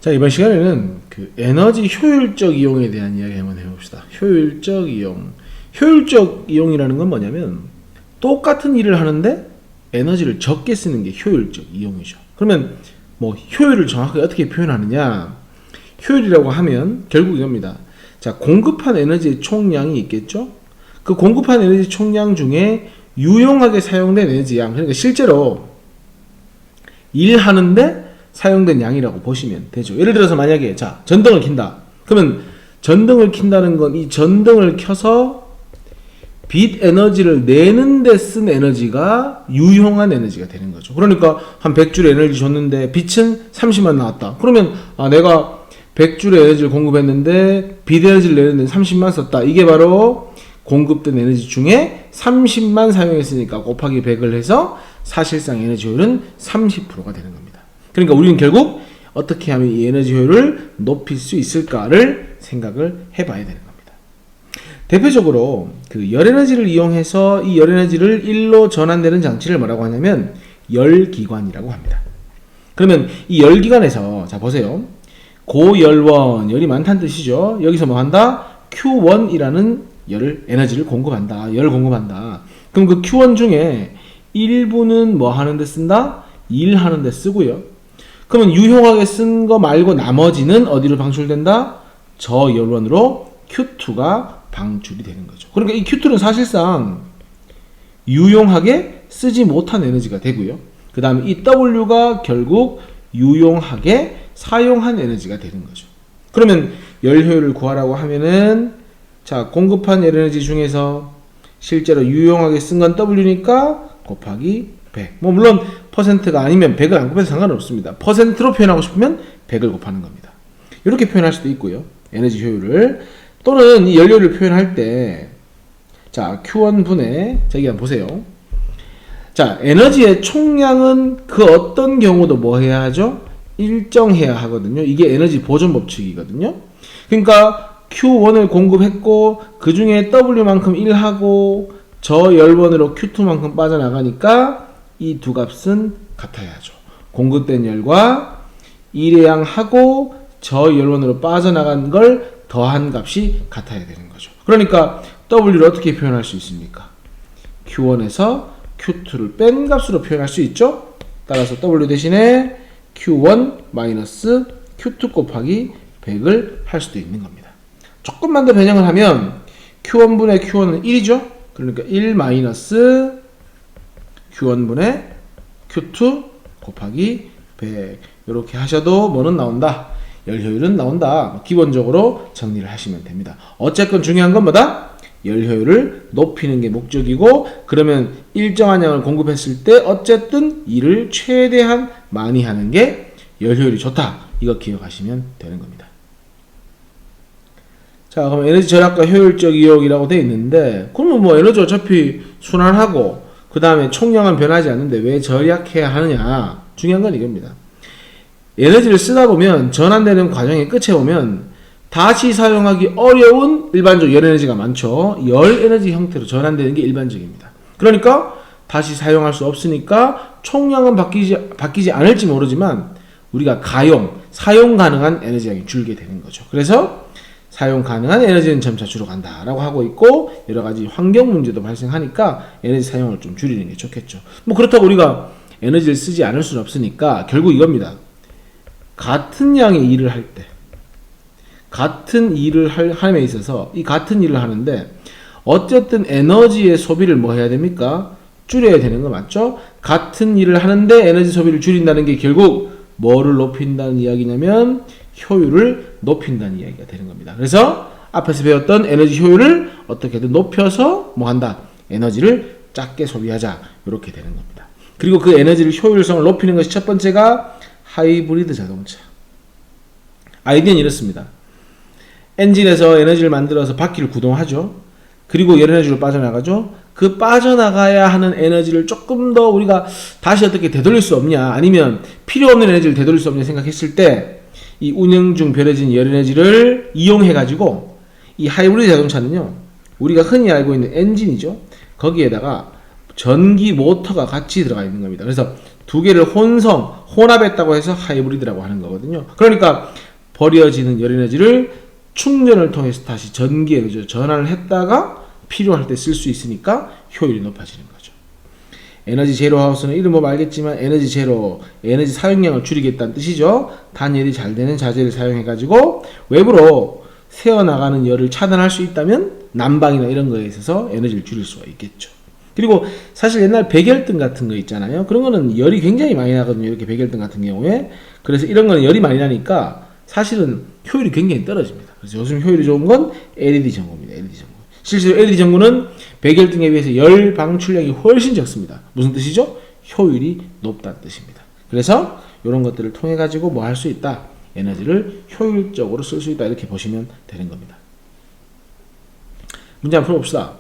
자, 이번 시간에는 그 에너지 효율적 이용에 대한 이야기 한번 해봅시다. 효율적 이용. 효율적 이용이라는 건 뭐냐면 똑같은 일을 하는데 에너지를 적게 쓰는 게 효율적 이용이죠. 그러면 뭐 효율을 정확하게 어떻게 표현하느냐? 효율이라고 하면 결국 이겁니다. 자, 공급한 에너지의 총량이 있겠죠? 그 공급한 에너지 총량 중에 유용하게 사용된 에너지 양, 그러니까 실제로 일하는데 사용된 양이라고 보시면 되죠. 예를 들어서 만약에 자, 전등을 킨다. 그러면 전등을 킨다는 건 이 전등을 켜서 빛 에너지를 내는 데 쓴 에너지가 유용한 에너지가 되는 거죠. 그러니까 한 100줄 에너지 줬는데 빛은 30만 나왔다. 그러면 내가 100줄의 에너지를 공급했는데 빛 에너지를 내는데 30만 썼다. 이게 바로 공급된 에너지 중에 30만 사용했으니까 곱하기 100을 해서 사실상 에너지 효율은 30%가 되는 겁니다. 그러니까 우리는 결국 어떻게 하면 이 에너지 효율을 높일 수 있을까를 생각을 해봐야 되는 겁니다. 대표적으로 그 열에너지를 이용해서 이 열에너지를 일로 전환되는 장치를 뭐라고 하냐면 열기관이라고 합니다. 그러면 이 열기관에서 자 보세요. 고열원, 열이 많다는 뜻이죠. 여기서 뭐 한다? Q1이라는 열을 에너지를 공급한다. 열 공급한다. 그럼 그 Q1 중에 일부는 뭐 하는데 쓴다? 일하는데 쓰고요. 그러면 유용하게 쓴 거 말고 나머지는 어디로 방출된다? 저열원으로 Q2가 방출이 되는 거죠. 그러니까 이 Q2는 사실상 유용하게 쓰지 못한 에너지가 되고요. 그 다음에 이 W가 결국 유용하게 사용한 에너지가 되는 거죠. 그러면 열 효율을 구하라고 하면은 자, 공급한 열 에너지 중에서 실제로 유용하게 쓴 건 W니까 곱하기 100. 뭐 물론 퍼센트가 아니면 100을 안 곱해도 상관없습니다. 퍼센트로 표현하고 싶으면 100을 곱하는 겁니다. 이렇게 표현할 수도 있고요. 에너지 효율을. 또는 이 연료를 표현할 때 자, Q1분의 자, 여기 한번 보세요. 자, 에너지의 총량은 그 어떤 경우도 뭐 해야 하죠? 일정해야 하거든요. 이게 에너지 보존 법칙이거든요. 그러니까 Q1을 공급했고 그 중에 W만큼 1하고 저 열원으로 Q2만큼 빠져나가니까 이 두 값은 같아야죠. 공급된 열과 일의 양하고 저 열원으로 빠져나간 걸 더한 값이 같아야 되는 거죠. 그러니까 W를 어떻게 표현할 수 있습니까? Q1에서 Q2를 뺀 값으로 표현할 수 있죠. 따라서 W 대신에 Q1 마이너스 Q2 곱하기 100을 할 수도 있는 겁니다. 조금만 더 변형을 하면 Q1분의 Q1은 1이죠. 그러니까 1 마이너스 Q1분의 Q2 곱하기 100 이렇게 하셔도 뭐는 나온다? 열 효율은 나온다. 기본적으로 정리를 하시면 됩니다. 어쨌건 중요한 건 뭐다? 열 효율을 높이는 게 목적이고 그러면 일정한 양을 공급했을 때 어쨌든 일을 최대한 많이 하는 게 열 효율이 좋다. 이거 기억하시면 되는 겁니다. 자, 그럼 에너지 절약과 효율적 이용이라고 되어 있는데 그러면 뭐 에너지 어차피 순환하고 그 다음에 총량은 변하지 않는데 왜 절약해야 하느냐? 중요한 건 이겁니다. 에너지를 쓰다 보면 전환되는 과정의 끝에 보면 다시 사용하기 어려운 일반적 열 에너지가 많죠. 열 에너지 형태로 전환되는 게 일반적입니다. 그러니까 다시 사용할 수 없으니까 총량은 바뀌지 않을지 모르지만 우리가 사용 가능한 에너지량이 줄게 되는 거죠. 그래서 사용 가능한 에너지는 점차 줄어간다라고 하고 있고 여러 가지 환경 문제도 발생하니까 에너지 사용을 좀 줄이는 게 좋겠죠. 뭐 그렇다고 우리가 에너지를 쓰지 않을 수는 없으니까 결국 이겁니다. 같은 양의 일을 할 때 같은 일을 함에 있어서 이 같은 일을 하는데 어쨌든 에너지의 소비를 뭐 해야 됩니까? 줄여야 되는 거 맞죠? 같은 일을 하는데 에너지 소비를 줄인다는 게 결국 뭐를 높인다는 이야기냐면 효율을 높인다는 이야기가 되는 겁니다. 그래서 앞에서 배웠던 에너지 효율을 어떻게든 높여서 뭐 한다? 에너지를 작게 소비하자. 이렇게 되는 겁니다. 그리고 그 에너지를 효율성을 높이는 것이 첫 번째가 하이브리드 자동차. 아이디어는 이렇습니다. 엔진에서 에너지를 만들어서 바퀴를 구동하죠. 그리고 열 에너지로 빠져나가죠. 그 빠져나가야 하는 에너지를 조금 더 우리가 다시 어떻게 되돌릴 수 없냐 아니면 필요 없는 에너지를 되돌릴 수 없냐 생각했을 때 이 운영 중 별해진 열 에너지를 이용해 가지고 이 하이브리드 자동차는요 우리가 흔히 알고 있는 엔진이죠. 거기에다가 전기 모터가 같이 들어가 있는 겁니다. 그래서 두 개를 혼합했다고 해서 하이브리드라고 하는 거거든요. 그러니까 버려지는 열 에너지를 충전을 통해서 다시 전기 에너지로 전환을 했다가 필요할 때 쓸 수 있으니까 효율이 높아지는 거죠. 에너지 제로 하우스는 이름 보면 알겠지만 에너지 제로, 에너지 사용량을 줄이겠다는 뜻이죠. 단열이 잘 되는 자재를 사용해 가지고 외부로 새어나가는 열을 차단할 수 있다면 난방이나 이런 거에 있어서 에너지를 줄일 수가 있겠죠. 그리고 사실 옛날 백열등 같은 거 있잖아요. 그런 거는 열이 굉장히 많이 나거든요. 이렇게 백열등 같은 경우에. 그래서 이런 거는 열이 많이 나니까 사실은 효율이 굉장히 떨어집니다. 그래서 요즘 효율이 좋은 건 LED 전구입니다. LED 전구. 실제로 LED 전구는 백열등에 비해서 열 방출량이 훨씬 적습니다. 무슨 뜻이죠? 효율이 높다는 뜻입니다. 그래서 이런 것들을 통해 가지고 뭐 할 수 있다? 에너지를 효율적으로 쓸 수 있다. 이렇게 보시면 되는 겁니다. 문제 한번 풀어봅시다.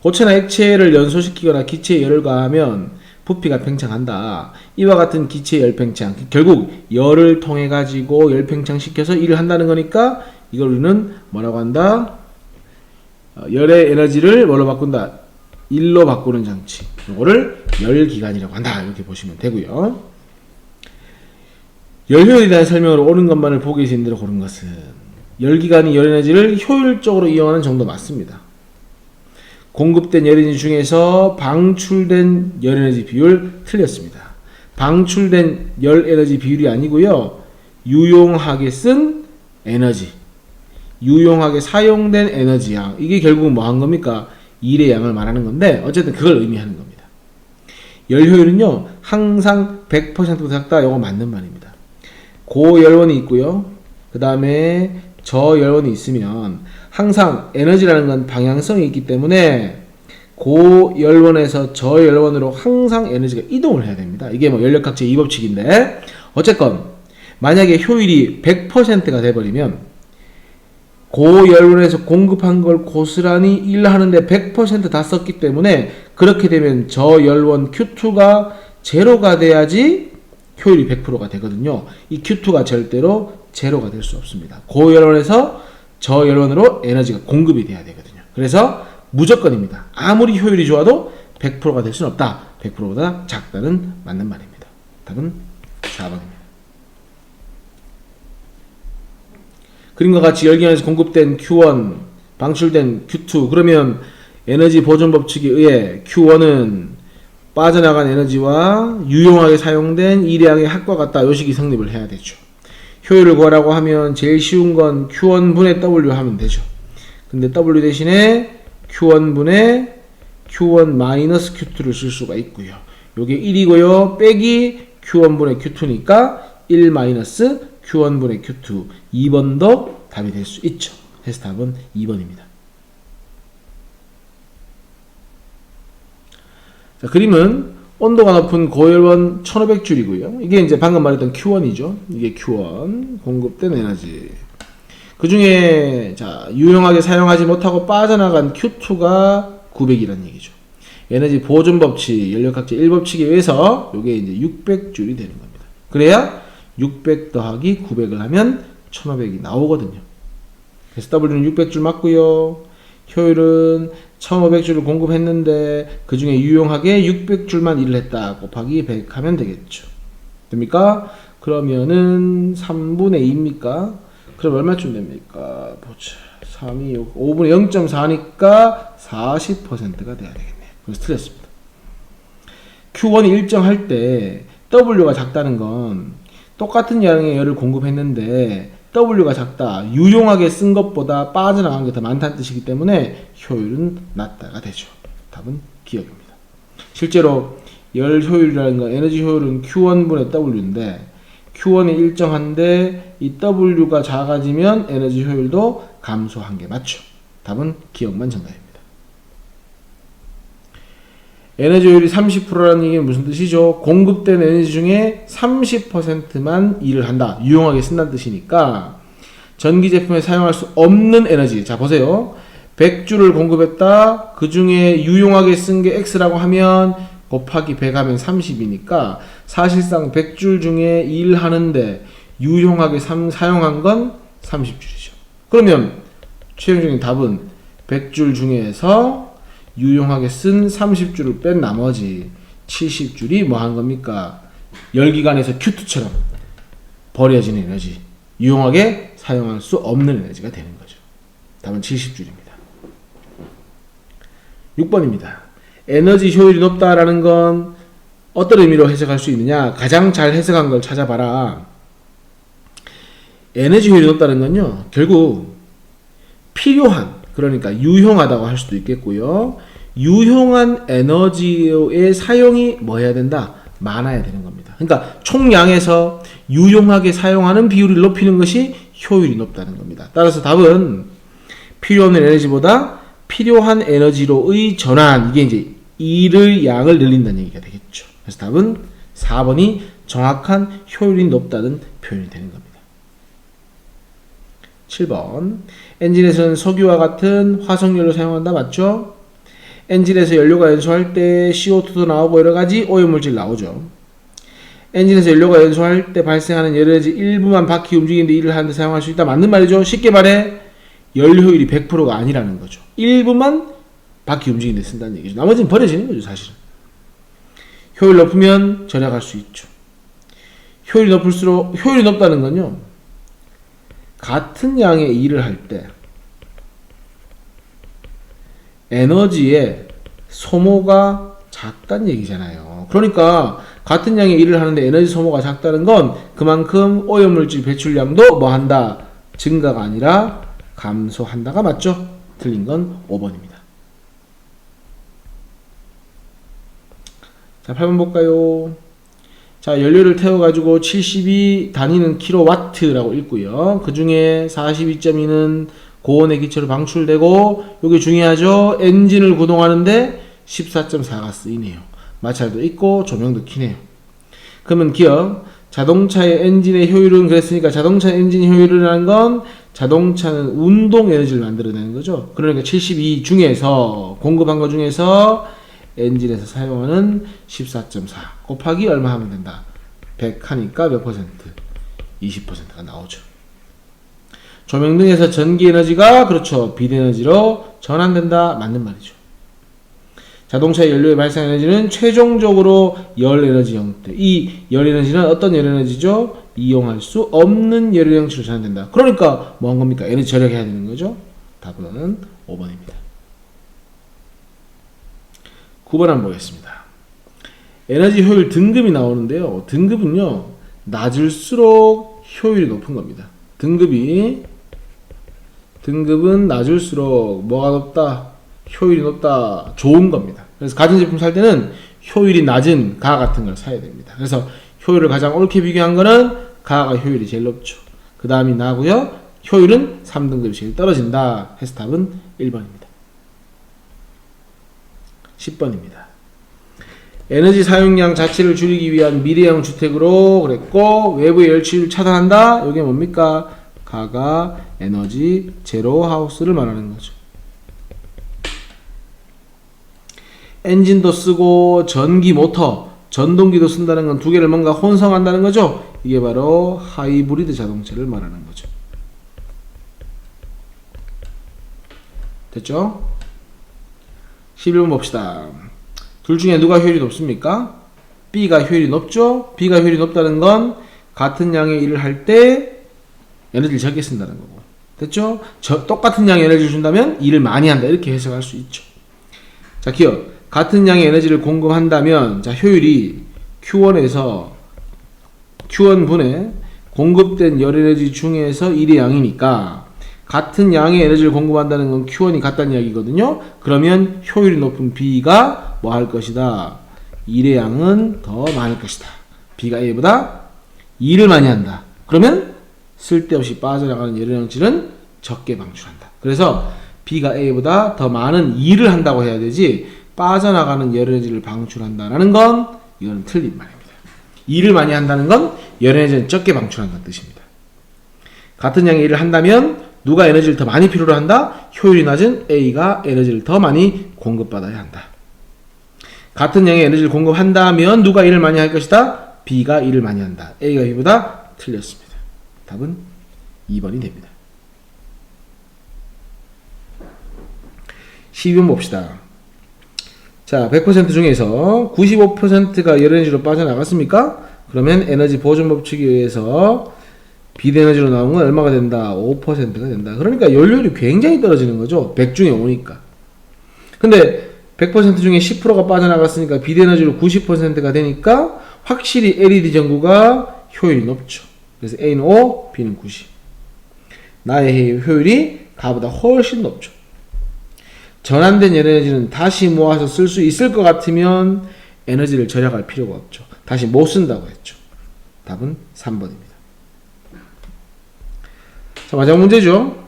고체나 액체를 연소시키거나 기체에 열을 가하면 부피가 팽창한다. 이와 같은 기체 열 팽창, 결국 열을 통해 가지고 열 팽창시켜서 일을 한다는 거니까 이걸 우리는 뭐라고 한다? 열의 에너지를 뭘로 바꾼다? 일로 바꾸는 장치. 이거를 열기관이라고 한다. 이렇게 보시면 되고요. 열효율에 대한 설명을 옳은 것만을 보기 위해서 인대로 고른 것은 열기관이 열에너지를 효율적으로 이용하는 정도 맞습니다. 공급된 열에너지 중에서 방출된 열에너지 비율 틀렸습니다. 방출된 열에너지 비율이 아니고요. 유용하게 쓴 에너지, 유용하게 사용된 에너지 양, 이게 결국은 뭐 한 겁니까? 일의 양을 말하는 건데 어쨌든 그걸 의미하는 겁니다. 열효율은요 항상 100%보다 작다. 이거 맞는 말입니다. 고열원이 있고요. 그 다음에 저열원이 있으면 항상 에너지라는 건 방향성이 있기 때문에 고열원에서 저열원으로 항상 에너지가 이동을 해야 됩니다. 이게 뭐 연력학제 2법칙인데 어쨌건 만약에 효율이 100%가 돼버리면 고열원에서 공급한 걸 고스란히 일하는데 100% 다 썼기 때문에 그렇게 되면 저열원 Q2가 제로가 돼야지 효율이 100%가 되거든요. 이 Q2가 절대로 제로가 될 수 없습니다. 고열원에서 저열원으로 에너지가 공급이 돼야 되거든요. 그래서 무조건입니다. 아무리 효율이 좋아도 100%가 될 수는 없다. 100%보다 작다는 맞는 말입니다. 답은 4번입니다. 그림과 같이 열기관에서 공급된 Q1, 방출된 Q2, 그러면 에너지 보존 법칙에 의해 Q1은 빠져나간 에너지와 유용하게 사용된 일량의 합과 같다. 요 식이 성립을 해야 되죠. 효율을 구하라고 하면 제일 쉬운 건 Q1분의 W 하면 되죠. 근데 W 대신에 Q1분의 Q1-Q2를 쓸 수가 있고요. 요게 1이고요. 빼기 Q1분의 Q2니까 1-Q1분의 Q2. 2번도 답이 될 수 있죠. 그래서 답은 2번입니다. 자, 그림은 온도가 높은 고열원 1500줄이고요. 이게 이제 방금 말했던 Q1이죠. 이게 Q1 공급된 에너지. 그 중에 자 유용하게 사용하지 못하고 빠져나간 Q2가 900이라는 얘기죠. 에너지 보존 법칙, 연력학제 1법칙에 의해서 이게 이제 600줄이 되는 겁니다. 그래야 600 더하기 900을 하면 1500이 나오거든요. 그래서 W는 600줄 맞고요. 효율은 1500줄을 공급했는데 그 중에 유용하게 600줄만 일을 했다. 곱하기 100 하면 되겠죠. 됩니까? 그러면은 3분의 2입니까? 그럼 얼마쯤 됩니까? 보자. 3이 5분의 0.4니까 40%가 돼야 되겠네요. 그래서 틀렸습니다. Q1이 일정할 때 W가 작다는 건 똑같은 양의 열을 공급했는데 W가 작다. 유용하게 쓴 것보다 빠져나간 게 더 많다는 뜻이기 때문에 효율은 낮다가 되죠. 답은 기억입니다. 실제로 열 효율이라는 건 에너지 효율은 Q1분의 W인데 Q1이 일정한데 이 W가 작아지면 에너지 효율도 감소한 게 맞죠. 답은 기억만 정답입니다. 에너지 효율이 30%라는 얘기는 무슨 뜻이죠? 공급된 에너지 중에 30%만 일을 한다. 유용하게 쓴다는 뜻이니까 전기 제품에 사용할 수 없는 에너지. 자 보세요. 100줄을 공급했다. 그 중에 유용하게 쓴 게 X라고 하면 곱하기 100 하면 30이니까 사실상 100줄 중에 일하는데 유용하게 사용한 건 30줄이죠. 그러면 최종적인 답은 100줄 중에서 유용하게 쓴 30줄을 뺀 나머지 70줄이 뭐 하는 겁니까? 열기관에서 Q2처럼 버려진 에너지, 유용하게 사용할 수 없는 에너지가 되는 거죠. 답은 70줄입니다. 6번입니다. 에너지 효율이 높다라는 건 어떤 의미로 해석할 수 있느냐? 가장 잘 해석한 걸 찾아봐라. 에너지 효율이 높다는 건요, 결국 필요한, 그러니까 유용하다고 할 수도 있겠고요. 유용한 에너지의 사용이 뭐 해야 된다? 많아야 되는 겁니다. 그러니까 총량에서 유용하게 사용하는 비율을 높이는 것이 효율이 높다는 겁니다. 따라서 답은 필요 없는 에너지보다 필요한 에너지로의 전환, 이게 이제 일의 양을 늘린다는 얘기가 되겠죠. 그래서 답은 4번이 정확한 효율이 높다는 표현이 되는 겁니다. 7번. 엔진에서는 석유와 같은 화석연료 사용한다. 맞죠? 엔진에서 연료가 연소할 때 CO2도 나오고 여러가지 오염물질 나오죠. 엔진에서 연료가 연소할 때 발생하는 여러가지 일부만 바퀴 움직이는데 일을 하는데 사용할 수 있다. 맞는 말이죠. 쉽게 말해 연료 효율이 100%가 아니라는 거죠. 일부만 바퀴 움직이는데 쓴다는 얘기죠. 나머지는 버려지는 거죠, 사실은. 효율 높으면 절약할 수 있죠. 효율이 높을수록, 효율이 높다는 건요, 같은 양의 일을 할 때 에너지의 소모가 작다는 얘기잖아요. 그러니까 같은 양의 일을 하는데 에너지 소모가 작다는 건 그만큼 오염물질 배출량도 뭐 한다? 증가가 아니라 감소한다가 맞죠? 틀린 건 5번입니다. 자, 8번 볼까요? 자, 연료를 태워가지고 72 단위는 킬로와트라고 읽고요. 그 중에 42.2는 고온의 기체로 방출되고, 여기 중요하죠? 엔진을 구동하는데 14.4가 쓰이네요. 마찰도 있고 조명도 켜네요. 그러면 기억, 자동차의 엔진의 효율은 그랬으니까 자동차 엔진 효율이라는 건 자동차는 운동 에너지를 만들어내는 거죠. 그러니까 72 중에서 공급한 것 중에서 엔진에서 사용하는 14.4 곱하기 얼마 하면 된다? 100 하니까 몇 퍼센트? 20%가 나오죠. 조명 등에서 전기 에너지가 그렇죠. 빛 에너지로 전환된다. 맞는 말이죠. 자동차의 연료에 발생 에너지는 최종적으로 열 에너지 형태. 이 열 에너지는 어떤 열 에너지죠? 이용할 수 없는 열 에너지로 전환된다. 그러니까 뭐 한 겁니까? 에너지 절약해야 되는 거죠. 답은 5번입니다. 9번 한번 보겠습니다. 에너지 효율 등급이 나오는데요. 등급은요, 낮을수록 효율이 높은 겁니다. 등급은 낮을수록 뭐가 높다? 효율이 높다. 좋은 겁니다. 그래서 가전제품 살 때는 효율이 낮은 가 같은 걸 사야 됩니다. 그래서 효율을 가장 옳게 비교한 거는 가가 효율이 제일 높죠. 그 다음이 나고요. 효율은 3등급이 제일 떨어진다. 해서 답은 1번입니다. 10번입니다. 에너지 사용량 자체를 줄이기 위한 미래형 주택으로 그랬고, 외부의 열취를 차단한다. 이게 뭡니까? 가가 에너지 제로 하우스를 말하는 거죠. 엔진도 쓰고 전기 모터, 전동기도 쓴다는 건 두 개를 뭔가 혼성한다는 거죠. 이게 바로 하이브리드 자동차를 말하는 거죠. 됐죠? 11번 봅시다. 둘 중에 누가 효율이 높습니까? B가 효율이 높죠? B가 효율이 높다는 건 같은 양의 일을 할 때 에너지를 적게 쓴다는 거고. 됐죠? 똑같은 양의 에너지를 준다면 일을 많이 한다. 이렇게 해석할 수 있죠. 자, 기억. 같은 양의 에너지를 공급한다면, 자, 효율이 Q1에서 Q1분의 공급된 열 에너지 중에서 1의 양이니까 같은 양의 에너지를 공급한다는 건 Q1이 같다는 이야기거든요. 그러면 효율이 높은 B가 뭐 할 것이다? 1의 양은 더 많을 것이다. B가 A보다 2를 많이 한다. 그러면 쓸데없이 빠져나가는 열 에너지는 적게 방출한다. 그래서 B가 A보다 더 많은 2를 한다고 해야 되지, 빠져나가는 열 에너지를 방출한다라는 건 이거는 틀린 말입니다. 2를 많이 한다는 건 열 에너지는 적게 방출한다는 뜻입니다. 같은 양의 일을 한다면 누가 에너지를 더 많이 필요로 한다? 효율이 낮은 A가 에너지를 더 많이 공급받아야 한다. 같은 양의 에너지를 공급한다면 누가 일을 많이 할 것이다? B가 일을 많이 한다. A가 B보다 틀렸습니다. 답은 2번이 됩니다. 12번 봅시다. 자, 100% 중에서 95%가 열 에너지로 빠져나갔습니까? 그러면 에너지 보존 법칙에 의해서 비대에너지로 나온 건 얼마가 된다? 5%가 된다. 그러니까 연료율이 굉장히 떨어지는 거죠. 100 중에 5니까. 근데 100% 중에 10%가 빠져나갔으니까 비대에너지로 90%가 되니까 확실히 LED 전구가 효율이 높죠. 그래서 A는 5, B는 90. 나의 효율이 가보다 훨씬 높죠. 전환된 에너지는 다시 모아서 쓸 수 있을 것 같으면 에너지를 절약할 필요가 없죠. 다시 못 쓴다고 했죠. 답은 3번입니다. 자, 마지막 문제죠.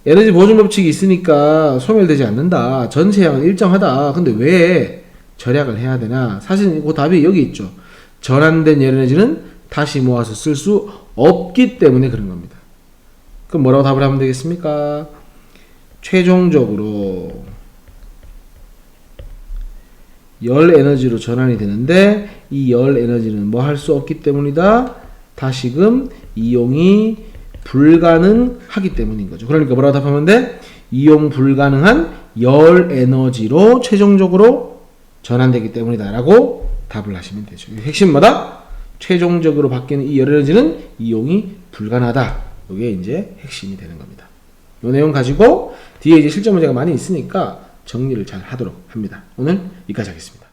에너지 보존 법칙이 있으니까 소멸되지 않는다. 전체량은 일정하다. 근데 왜 절약을 해야 되나? 사실 그 답이 여기 있죠. 전환된 에너지는 다시 모아서 쓸 수 없기 때문에 그런 겁니다. 그럼 뭐라고 답을 하면 되겠습니까? 최종적으로 열 에너지로 전환이 되는데 이 열 에너지는 뭐 할 수 없기 때문이다. 다시금 이용이 불가능하기 때문인 거죠. 그러니까 뭐라고 답하면 돼? 이용 불가능한 열 에너지로 최종적으로 전환되기 때문이다 라고 답을 하시면 되죠. 핵심 뭐다? 최종적으로 바뀌는 이 열 에너지는 이용이 불가능하다. 이게 이제 핵심이 되는 겁니다. 이 내용 가지고 뒤에 이제 실전 문제가 많이 있으니까 정리를 잘 하도록 합니다. 오늘 여기까지 하겠습니다.